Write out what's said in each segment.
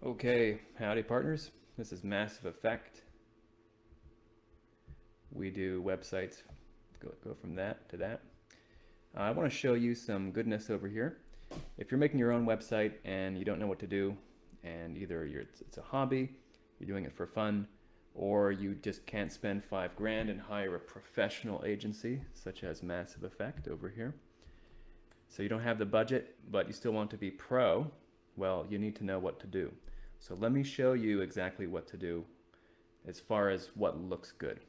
Okay, howdy partners. This is Massive Effect. We do websites, go from that to that. I want to show you some goodness over here. If you're making your own website and you don't know what to do, and either it's a hobby, you're doing it for fun, or you just can't spend 5 grand and hire a professional agency, such as Massive Effect over here. So you don't have the budget, but you still want to be pro, well, you need to know what to do. So let me show you exactly what to do as far as what looks good.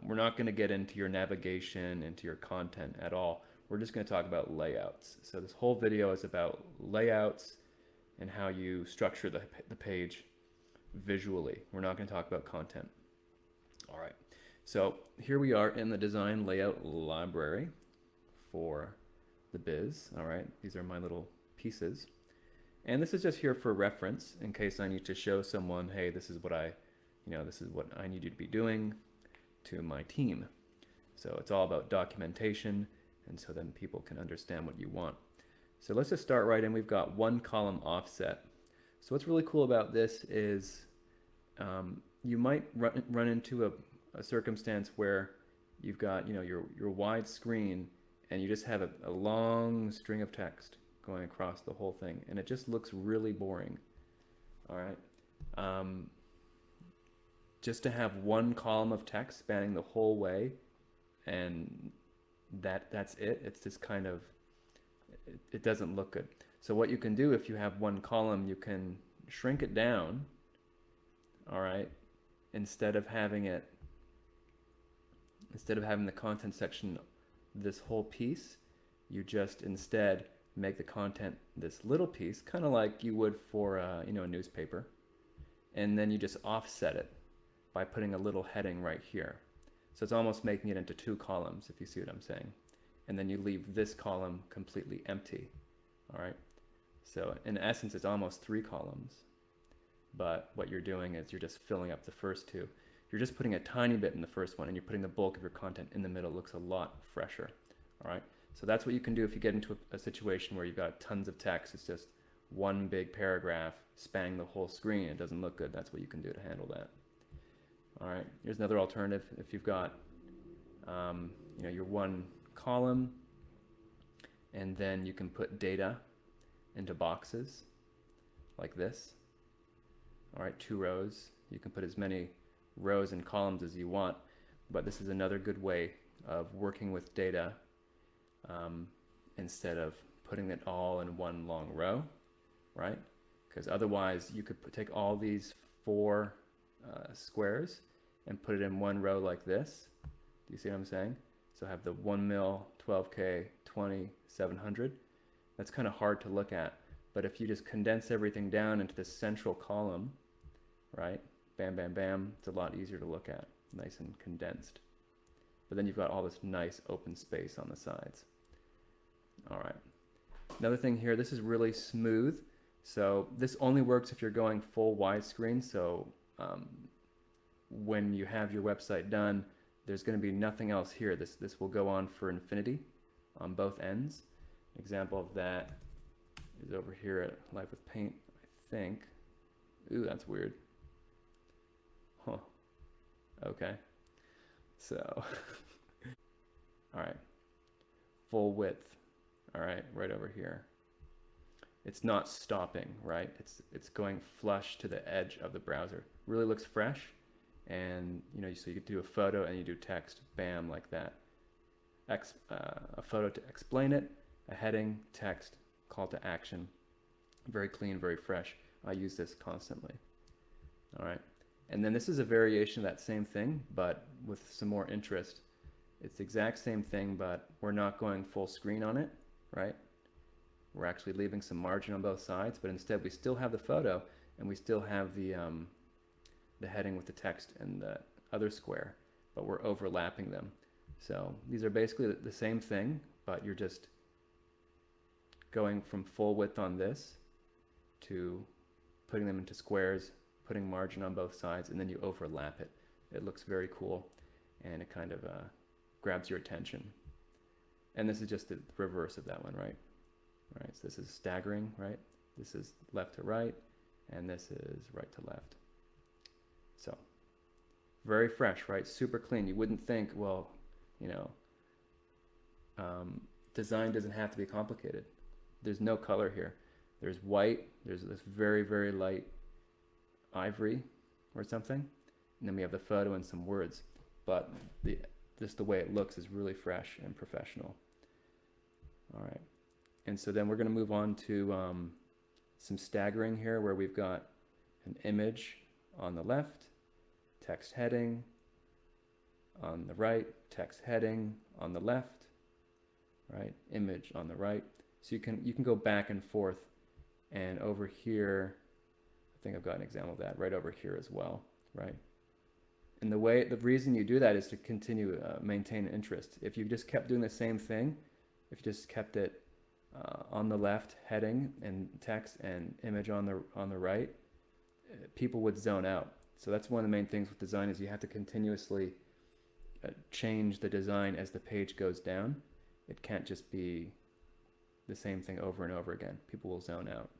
We're not going to get into your navigation, into your content at all. We're just going to talk about layouts. So this whole video is about layouts and how you structure the page visually. We're not going to talk about content. All right. So here we are in the design layout library for the biz. All right. These are my little pieces. And this is just here for reference in case I need to show someone, hey, this is what this is what I need you to be doing to my team. So it's all about documentation, and so then people can understand what you want. So let's just start right in. We've got 1 column offset. So what's really cool about this is you might run into a circumstance where you've got your wide screen and you just have a long string of text going across the whole thing, and it just looks really boring. All right. Just to have 1 column of text spanning the whole way, and that's it. It's just kind of, it doesn't look good. So what you can do if you have 1 column, you can shrink it down. All right. Instead of having the content section, this whole piece, you just instead make the content this little piece, kind of like you would for a newspaper, and then you just offset it by putting a little heading right here. So it's almost making it into 2 columns, if you see what I'm saying. And then you leave this column completely empty. All right. So in essence, it's almost 3 columns. But what you're doing is you're just filling up the first two. You're just putting a tiny bit in the first one, and you're putting the bulk of your content in the middle. It looks a lot fresher. All right. So that's what you can do if you get into a situation where you've got tons of text. It's just one big paragraph spanning the whole screen. It doesn't look good. That's what you can do to handle that. All right, here's another alternative. If you've got your 1 column, and then you can put data into boxes like this. All right, 2 rows. You can put as many rows and columns as you want, but this is another good way of working with data instead of putting it all in one long row, right? Because otherwise you could take all these 4 squares and put it in 1 row like this. Do you see what I'm saying? So have the 1 mil, 12K, 20, 700. That's kind of hard to look at. But if you just condense everything down into this central column, right? Bam, bam, bam. It's a lot easier to look at. Nice and condensed. But then you've got all this nice open space on the sides. All right. Another thing here, this is really smooth. So this only works if you're going full widescreen. So when you have your website done, there's going to be nothing else here. This will go on for infinity on both ends. An example of that is over here at Live with Paint, I think. Ooh, that's weird. Huh. Okay. So, all right. Full width. All right, right over here. It's not stopping, right? It's going flush to the edge of the browser. Really looks fresh. And so you could do a photo and you do text, bam, like that. A photo to explain it, a heading, text, call to action. Very clean, very fresh. I use this constantly. All right. And then this is a variation of that same thing, but with some more interest. It's the exact same thing, but we're not going full screen on it, right? We're actually leaving some margin on both sides, but instead we still have the photo and we still have the heading with the text and the other square, but we're overlapping them. So these are basically the same thing, but you're just going from full width on this to putting them into squares, putting margin on both sides, and then you overlap it. It looks very cool, and it kind of grabs your attention. And this is just the reverse of that one, right? All right, so this is staggering, right? This is left to right, and this is right to left. So very fresh, right? Super clean. You wouldn't think, well, you know, design doesn't have to be complicated. There's no color here. There's white, there's this very, very light ivory or something, and then we have the photo and some words. But just the way it looks is really fresh and professional. All right, and so then we're going to move on to some staggering here, where we've got an image on the left, text heading on the right, text heading on the left, right, image on the right. So you can go back and forth, and over here, I think I've got an example of that right over here as well, right? And the reason you do that is to continue maintain interest. If you just kept doing the same thing, if you just kept it on the left, heading and text and image on the right, people would zone out. So that's one of the main things with design, is you have to continuously change the design as the page goes down. It can't just be the same thing over and over again. People will zone out.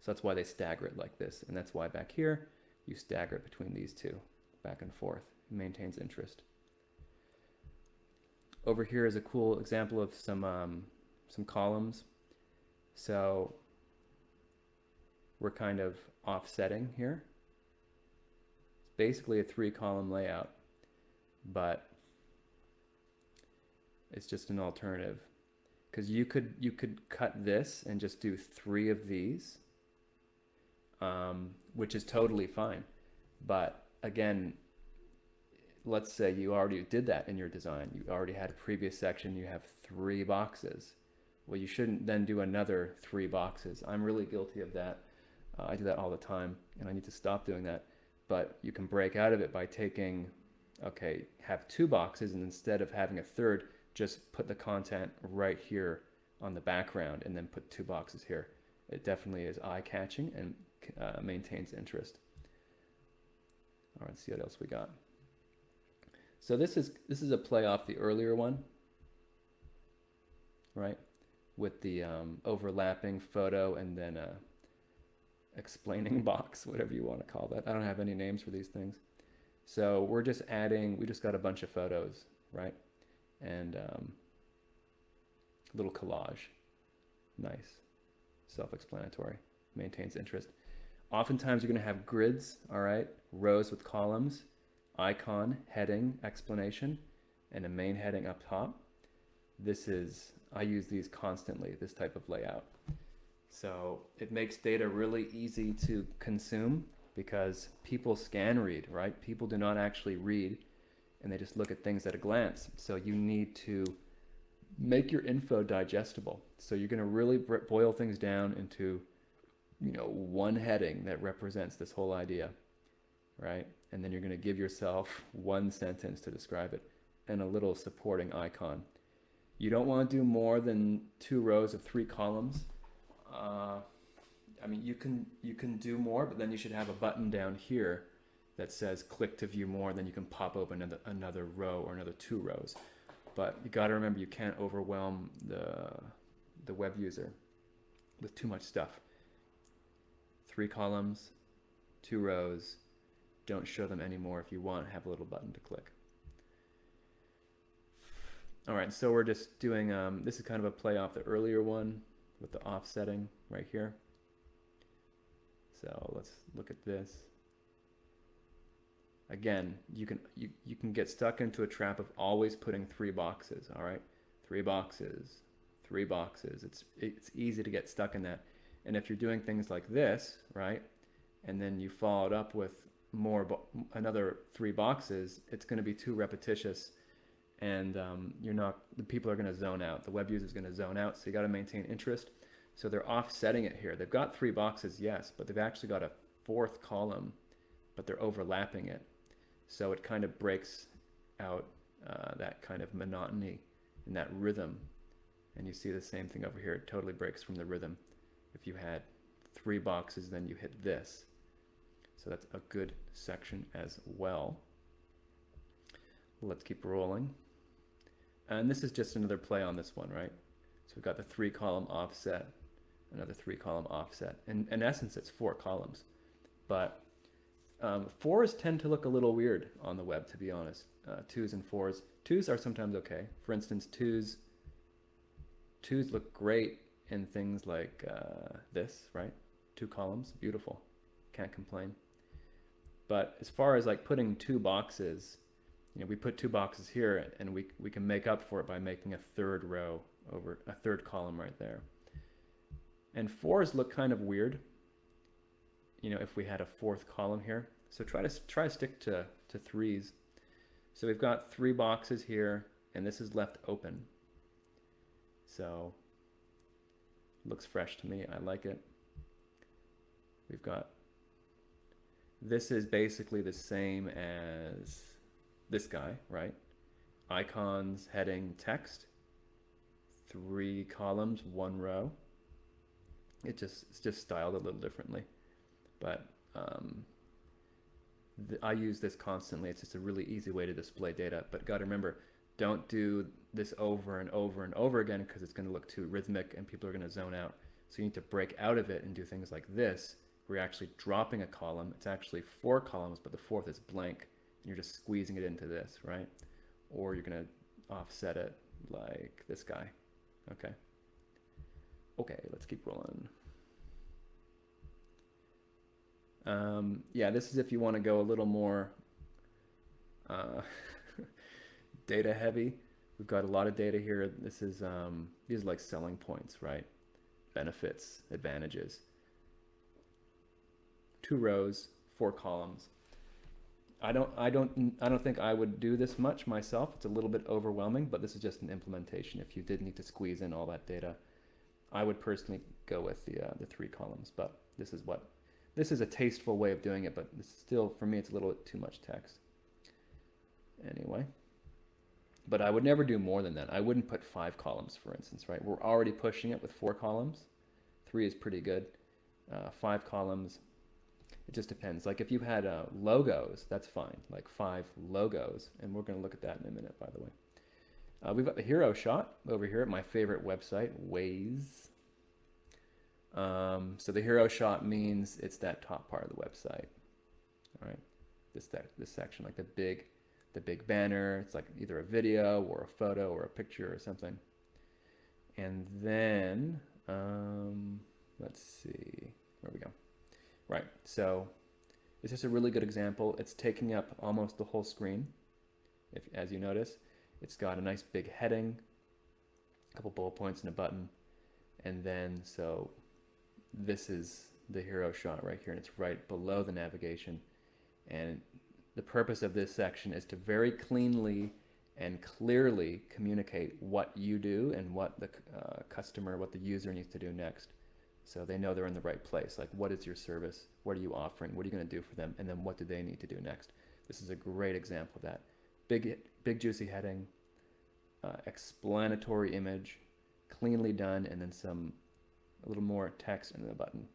So that's why they stagger it like this. And that's why back here, you stagger it between these two, back and forth. It maintains interest. Over here is a cool example of some columns. So we're kind of offsetting here. It's basically a 3-column layout, but it's just an alternative. Because you could cut this and just do 3 of these, which is totally fine. But again, let's say you already did that in your design. You already had a previous section. You have 3 boxes. Well, you shouldn't then do another 3 boxes. I'm really guilty of that. I do that all the time, and I need to stop doing that. But you can break out of it by taking, okay, have 2 boxes, and instead of having a third, just put the content right here on the background and then put 2 boxes here. It definitely is eye-catching and maintains interest. All right, let's see what else we got. So this is a play off the earlier one, right? With the overlapping photo and then a explaining box, whatever you want to call that. I don't have any names for these things. So we're just adding, we just got a bunch of photos, right? And a little collage. Nice. Self-explanatory. Maintains interest. Oftentimes you're going to have grids, all right? Rows with columns, icon, heading, explanation, and a main heading up top. I use these constantly, this type of layout. So it makes data really easy to consume because people scan read, right? People do not actually read, and they just look at things at a glance. So you need to make your info digestible. So you're going to really boil things down into, one heading that represents this whole idea, right? And then you're going to give yourself 1 sentence to describe it and a little supporting icon. You don't want to do more than 2 rows of 3 columns. I mean, you can do more, but then you should have a button down here that says click to view more, then you can pop open another row or another 2 rows. But you got to remember, you can't overwhelm the web user with too much stuff. 3 columns, 2 rows. Don't show them anymore. If you want, have a little button to click. All right, so we're just doing, this is kind of a play off the earlier one with the offsetting right here. So let's look at this. Again, you can get stuck into a trap of always putting 3 boxes, all right? 3 boxes, 3 boxes. It's easy to get stuck in that. And if you're doing things like this, right, and then you follow it up with another 3 boxes, it's going to be too repetitious, and the people are going to zone out. The web user is going to zone out, so you got to maintain interest. So they're offsetting it here. They've got 3 boxes, yes, but they've actually got a 4th column, but they're overlapping it. So it kind of breaks out that kind of monotony and that rhythm. And you see the same thing over here. It totally breaks from the rhythm. If you had 3 boxes, then you hit this. So that's a good section as well. Let's keep rolling. And this is just another play on this one, right? So we've got the 3-column offset another 3-column offset. In essence, it's 4 columns, but 4s tend to look a little weird on the web, to be honest. 2s and 4s. 2s are sometimes okay. For instance, 2s look great in things like this, right? 2 columns, beautiful. Can't complain. But as far as like putting 2 boxes, you know, we put 2 boxes here, and we can make up for it by making a 3rd row over a 3rd column right there. And 4s look kind of weird, you know, if we had a 4th column here. So try to stick to 3s. So we've got 3 boxes here, and this is left open. So looks fresh to me. I like it. We've got, this is basically the same as this guy, right? Icons, heading, text, 3 columns, 1 row. It's just styled a little differently, but I use this constantly. It's just a really easy way to display data. But got to remember, don't do this over and over and over again, because it's going to look too rhythmic and people are going to zone out. So you need to break out of it and do things like this, where you're actually dropping a column. It's actually 4 columns, but the 4th is blank. And you're just squeezing it into this, right? Or you're going to offset it like this guy. Okay. Okay, let's keep rolling. Yeah, this is if you want to go a little more data heavy. We've got a lot of data here. This is these are like selling points, right? Benefits, advantages. 2 rows, 4 columns. I don't think I would do this much myself. It's a little bit overwhelming, but this is just an implementation. If you did need to squeeze in all that data, I would personally go with the 3 columns. But this is a tasteful way of doing it. But still, for me, it's a little bit too much text. Anyway, but I would never do more than that. I wouldn't put 5 columns, for instance, right? We're already pushing it with 4 columns. 3 is pretty good. 5 columns. It just depends. Like if you had logos, that's fine. Like 5 logos, and we're going to look at that in a minute, by the way. We've got the hero shot over here at my favorite website, Waze. So the hero shot means it's that top part of the website. All right, this section, like the big banner. It's like either a video or a photo or a picture or something. And then let's see, where we go. Right, so this is a really good example. It's taking up almost the whole screen. As you notice, it's got a nice big heading, a couple bullet points and a button. And then, so this is the hero shot right here, and it's right below the navigation. And the purpose of this section is to very cleanly and clearly communicate what you do and what the customer, what the user needs to do next. So they know they're in the right place. Like, what is your service? What are you offering? What are you going to do for them? And then what do they need to do next? This is a great example of that. Big juicy heading, explanatory image, cleanly done, and then a little more text and then a button.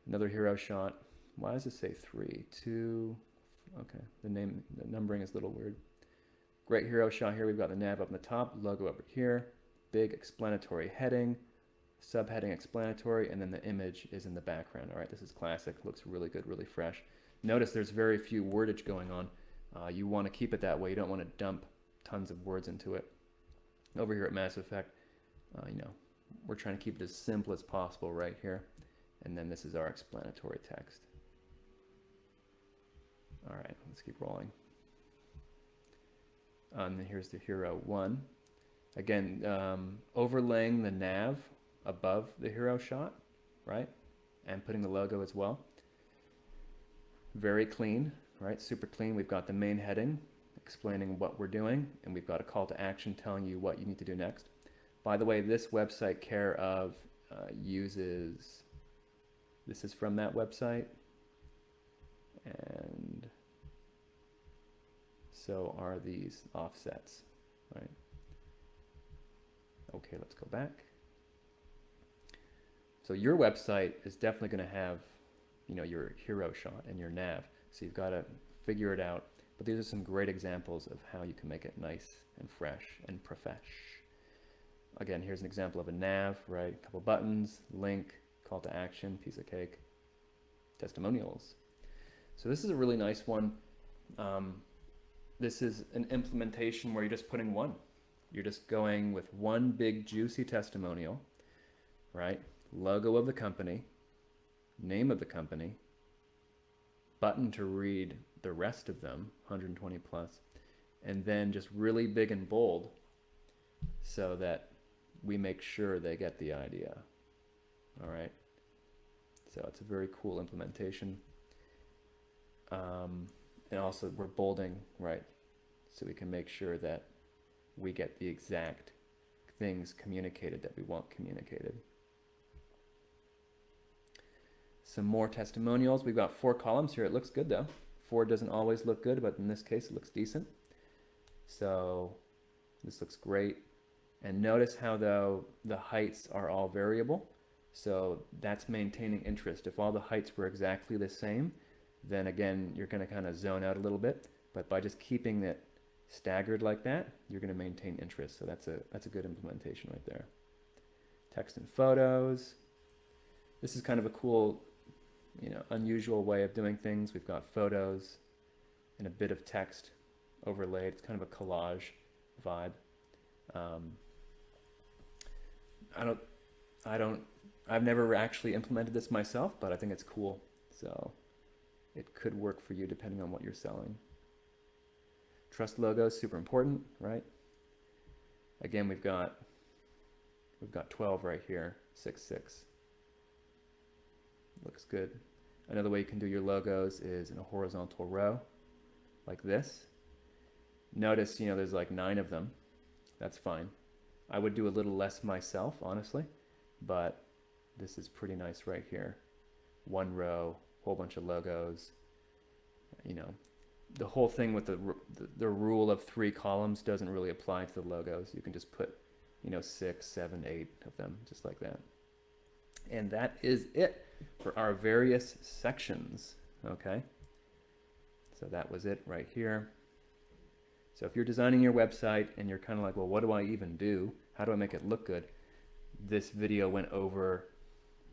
Another hero shot. Why does it say 3? 2. Okay, the numbering is a little weird. Great hero shot here. We've got the nav up in the top, logo over here, big explanatory heading, subheading explanatory, and then the image is in the background. All right, this is classic. Looks really good, really fresh. Notice there's very few wordage going on. You want to keep it that way. You don't want to dump tons of words into it. Over here at Mass Effect, we're trying to keep it as simple as possible right here. And then this is our explanatory text. All right, let's keep rolling. And here's the hero 1. Again, overlaying the nav above the hero shot, right? And putting the logo as well. Very clean, right? Super clean. We've got the main heading explaining what we're doing, and we've got a call to action telling you what you need to do next. By the way, this website Care of uses, this is from that website, and so are these offsets, right? Okay, let's go back. So your website is definitely going to have, your hero shot and your nav. So you've got to figure it out. But these are some great examples of how you can make it nice and fresh and profesh. Again, here's an example of a nav, right? A couple buttons, link, call to action, piece of cake, testimonials. So this is a really nice one. This is an implementation where you're just putting one. You're just going with one big juicy testimonial, right? Logo of the company, name of the company, button to read the rest of them, 120 plus, and then just really big and bold so that we make sure they get the idea. All right. So it's a very cool implementation. And also we're bolding, right? So we can make sure that we get the exact things communicated that we want communicated. Some more testimonials. We've got 4 columns here. It looks good though. 4 doesn't always look good, but in this case it looks decent. So this looks great. And notice how though the heights are all variable. So that's maintaining interest. If all the heights were exactly the same, then again, you're going to kind of zone out a little bit. But by just keeping it staggered like that, you're going to maintain interest. So that's a good implementation right there. Text and photos. This is kind of a cool, unusual way of doing things. We've got photos and a bit of text overlaid. It's kind of a collage vibe. I've never actually implemented this myself, but I think it's cool. So it could work for you depending on what you're selling. Trust logos, super important, right? Again, we've got 12 right here, 6, 6. Looks good. Another way you can do your logos is in a horizontal row, like this. Notice, there's like 9 of them. That's fine. I would do a little less myself, honestly, but this is pretty nice right here. 1 row, whole bunch of logos. The whole thing with the rule of 3 columns doesn't really apply to the logos. You can just put, 6, 7, 8 of them, just like that. And that is it for our various sections, okay? So that was it right here. So if you're designing your website and you're kind of like, well, what do I even do? How do I make it look good? This video went over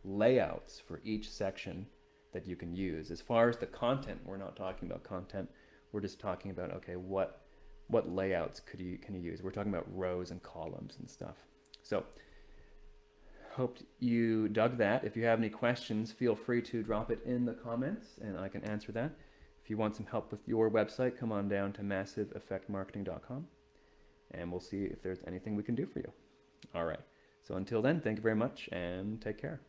layouts for each section that you can use. As far as the content, we're not talking about content. We're just talking about, okay, what layouts can you use? We're talking about rows and columns and stuff. So hope you dug that. If you have any questions, feel free to drop it in the comments and I can answer that. If you want some help with your website, come on down to massiveeffectmarketing.com and we'll see if there's anything we can do for you. All right. So until then, thank you very much and take care.